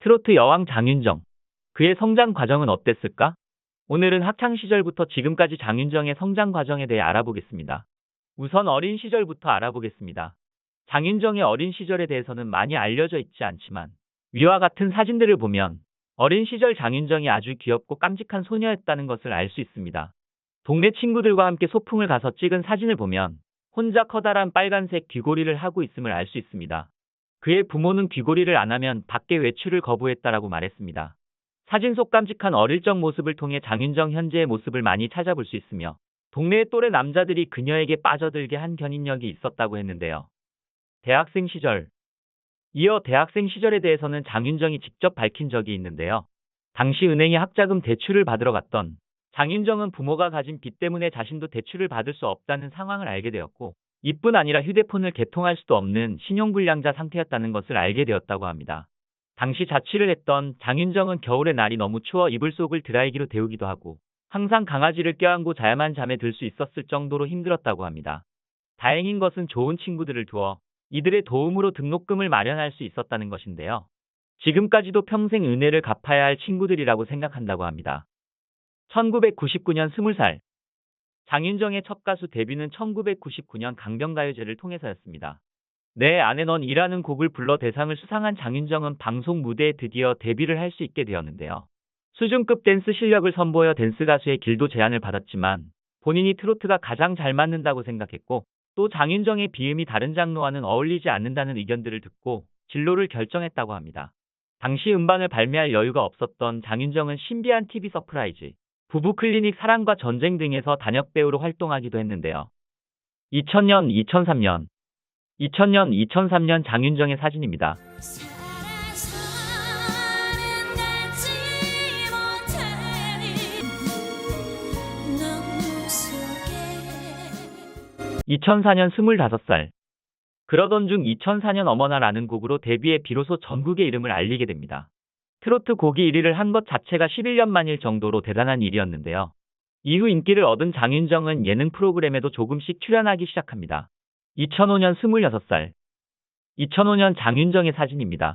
트로트 여왕 장윤정. 그의 성장 과정은 어땠을까? 오늘은 학창 시절부터 지금까지 장윤정의 성장 과정에 대해 알아보겠습니다. 우선 어린 시절부터 알아보겠습니다. 장윤정의 어린 시절에 대해서는 많이 알려져 있지 않지만 위와 같은 사진들을 보면 어린 시절 장윤정이 아주 귀엽고 깜찍한 소녀였다는 것을 알 수 있습니다. 동네 친구들과 함께 소풍을 가서 찍은 사진을 보면 혼자 커다란 빨간색 귀걸이를 하고 있음을 알 수 있습니다. 그의 부모는 귀걸이를 안 하면 밖에 외출을 거부했다라고 말했습니다. 사진 속 깜찍한 어릴 적 모습을 통해 장윤정 현재의 모습을 많이 찾아볼 수 있으며 동네의 또래 남자들이 그녀에게 빠져들게 한 견인력이 있었다고 했는데요. 대학생 시절. 이어 대학생 시절에 대해서는 장윤정이 직접 밝힌 적이 있는데요. 당시 은행에 학자금 대출을 받으러 갔던 장윤정은 부모가 가진 빚 때문에 자신도 대출을 받을 수 없다는 상황을 알게 되었고 이뿐 아니라 휴대폰을 개통할 수도 없는 신용불량자 상태였다는 것을 알게 되었다고 합니다. 당시 자취를 했던 장윤정은 겨울에 날이 너무 추워 이불 속을 드라이기로 데우기도 하고 항상 강아지를 껴안고 자야만 잠에 들 수 있었을 정도로 힘들었다고 합니다. 다행인 것은 좋은 친구들을 두어 이들의 도움으로 등록금을 마련할 수 있었다는 것인데요. 지금까지도 평생 은혜를 갚아야 할 친구들이라고 생각한다고 합니다. 1999년 20살. 장윤정의 첫 가수 데뷔는 1999년 강변가요제를 통해서였습니다. 내 안에 넌 이라는 곡을 불러 대상을 수상한 장윤정은 방송 무대에 드디어 데뷔를 할 수 있게 되었는데요. 수준급 댄스 실력을 선보여 댄스 가수의 길도 제안을 받았지만 본인이 트로트가 가장 잘 맞는다고 생각했고 또 장윤정의 비음이 다른 장르와는 어울리지 않는다는 의견들을 듣고 진로를 결정했다고 합니다. 당시 음반을 발매할 여유가 없었던 장윤정은 신비한 TV 서프라이즈, 부부클리닉 사랑과 전쟁 등에서 단역 배우로 활동하기도 했는데요. 2000년, 2003년. 2000년, 2003년 장윤정의 사진입니다. 2004년 25살. 그러던 중 2004년 어머나라는 곡으로 데뷔해 비로소 전국의 이름을 알리게 됩니다. 트로트 곡이 1위를 한 것 자체가 11년 만일 정도로 대단한 일이었는데요. 이후 인기를 얻은 장윤정은 예능 프로그램에도 조금씩 출연하기 시작합니다. 2005년 26살. 2005년 장윤정의 사진입니다.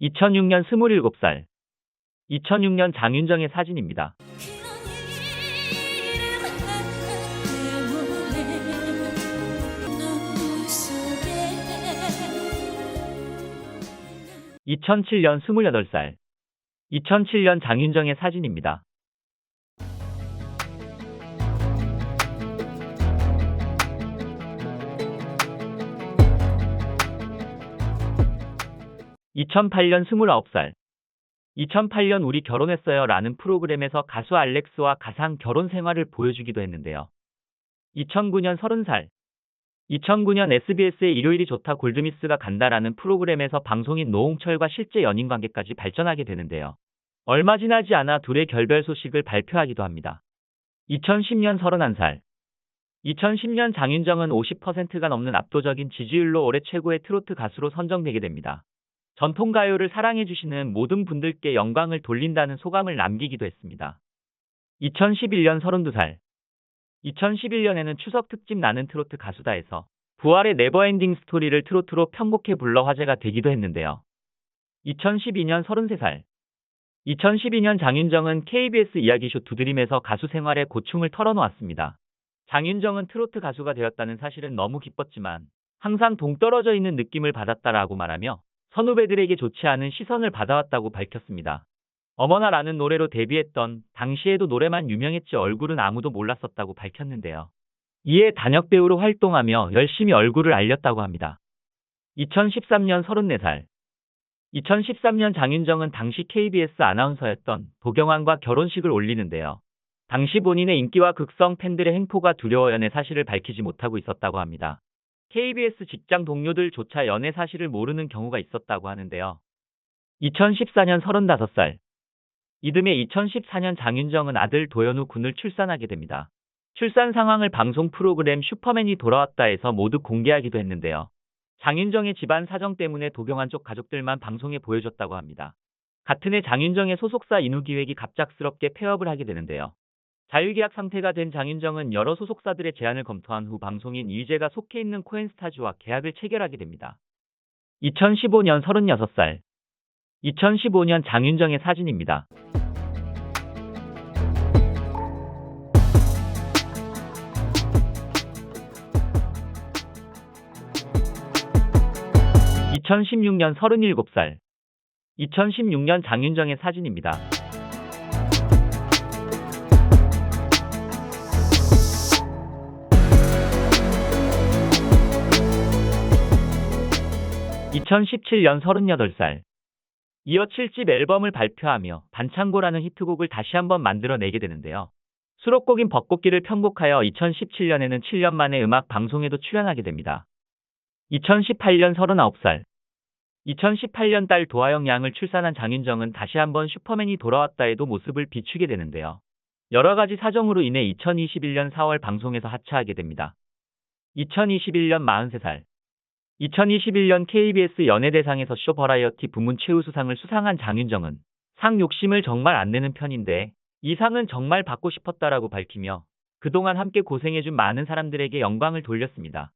2006년 27살. 2006년 장윤정의 사진입니다. 2007년 28살. 2007년 장윤정의 사진입니다. 2008년 29살. 2008년 우리 결혼했어요 라는 프로그램에서 가수 알렉스와 가상 결혼 생활을 보여주기도 했는데요. 2009년 30살. 2009년 SBS의 일요일이 좋다 골드미스가 간다라는 프로그램에서 방송인 노홍철과 실제 연인 관계까지 발전하게 되는데요. 얼마 지나지 않아 둘의 결별 소식을 발표하기도 합니다. 2010년 31살. 2010년 장윤정은 50%가 넘는 압도적인 지지율로 올해 최고의 트로트 가수로 선정되게 됩니다. 전통가요를 사랑해주시는 모든 분들께 영광을 돌린다는 소감을 남기기도 했습니다. 2011년 32살. 2011년에는 추석 특집 나는 트로트 가수다에서 부활의 네버엔딩 스토리를 트로트로 편곡해 불러 화제가 되기도 했는데요. 2012년 33살. 2012년 장윤정은 KBS 이야기쇼 두드림에서 가수 생활의 고충을 털어놓았습니다. 장윤정은 트로트 가수가 되었다는 사실은 너무 기뻤지만 항상 동떨어져 있는 느낌을 받았다라고 말하며 선후배들에게 좋지 않은 시선을 받아왔다고 밝혔습니다. 어머나라는 노래로 데뷔했던 당시에도 노래만 유명했지 얼굴은 아무도 몰랐었다고 밝혔는데요. 이에 단역 배우로 활동하며 열심히 얼굴을 알렸다고 합니다. 2013년 34살. 2013년 장윤정은 당시 KBS 아나운서였던 도경환과 결혼식을 올리는데요. 당시 본인의 인기와 극성 팬들의 횡포가 두려워 연애 사실을 밝히지 못하고 있었다고 합니다. KBS 직장 동료들조차 연애 사실을 모르는 경우가 있었다고 하는데요. 2014년 35살. 이듬해 2014년 장윤정은 아들 도현우 군을 출산하게 됩니다. 출산 상황을 방송 프로그램 슈퍼맨이 돌아왔다에서 모두 공개하기도 했는데요. 장윤정의 집안 사정 때문에 도경환 쪽 가족들만 방송에 보여줬다고 합니다. 같은 해 장윤정의 소속사 인후기획이 갑작스럽게 폐업을 하게 되는데요. 자유계약 상태가 된 장윤정은 여러 소속사들의 제안을 검토한 후 방송인 이휘재가 속해 있는 코엔스타즈와 계약을 체결하게 됩니다. 2015년 36살. 2015년 장윤정의 사진입니다. (2016년) 37살. 2016년 장윤정의 사진입니다. (2017년) 38살. 이어 7집 앨범을 발표하며 반창고라는 히트곡을 다시 한번 만들어내게 되는데요. 수록곡인 벚꽃길을 편곡하여 2017년에는 7년 만에 음악 방송에도 출연하게 됩니다. 2018년 39살. 2018년 딸 도하영 양을 출산한 장윤정은 다시 한번 슈퍼맨이 돌아왔다에도 모습을 비추게 되는데요. 여러 가지 사정으로 인해 2021년 4월 방송에서 하차하게 됩니다. 2021년 43살. 2021년 KBS 연예대상에서 쇼 버라이어티 부문 최우수상을 수상한 장윤정은 상 욕심을 정말 안 내는 편인데 이 상은 정말 받고 싶었다라고 밝히며 그동안 함께 고생해준 많은 사람들에게 영광을 돌렸습니다.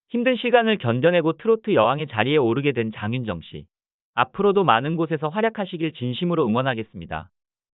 힘든 시간을 견뎌내고 트로트 여왕의 자리에 오르게 된 장윤정 씨. 앞으로도 많은 곳에서 활약하시길 진심으로 응원하겠습니다.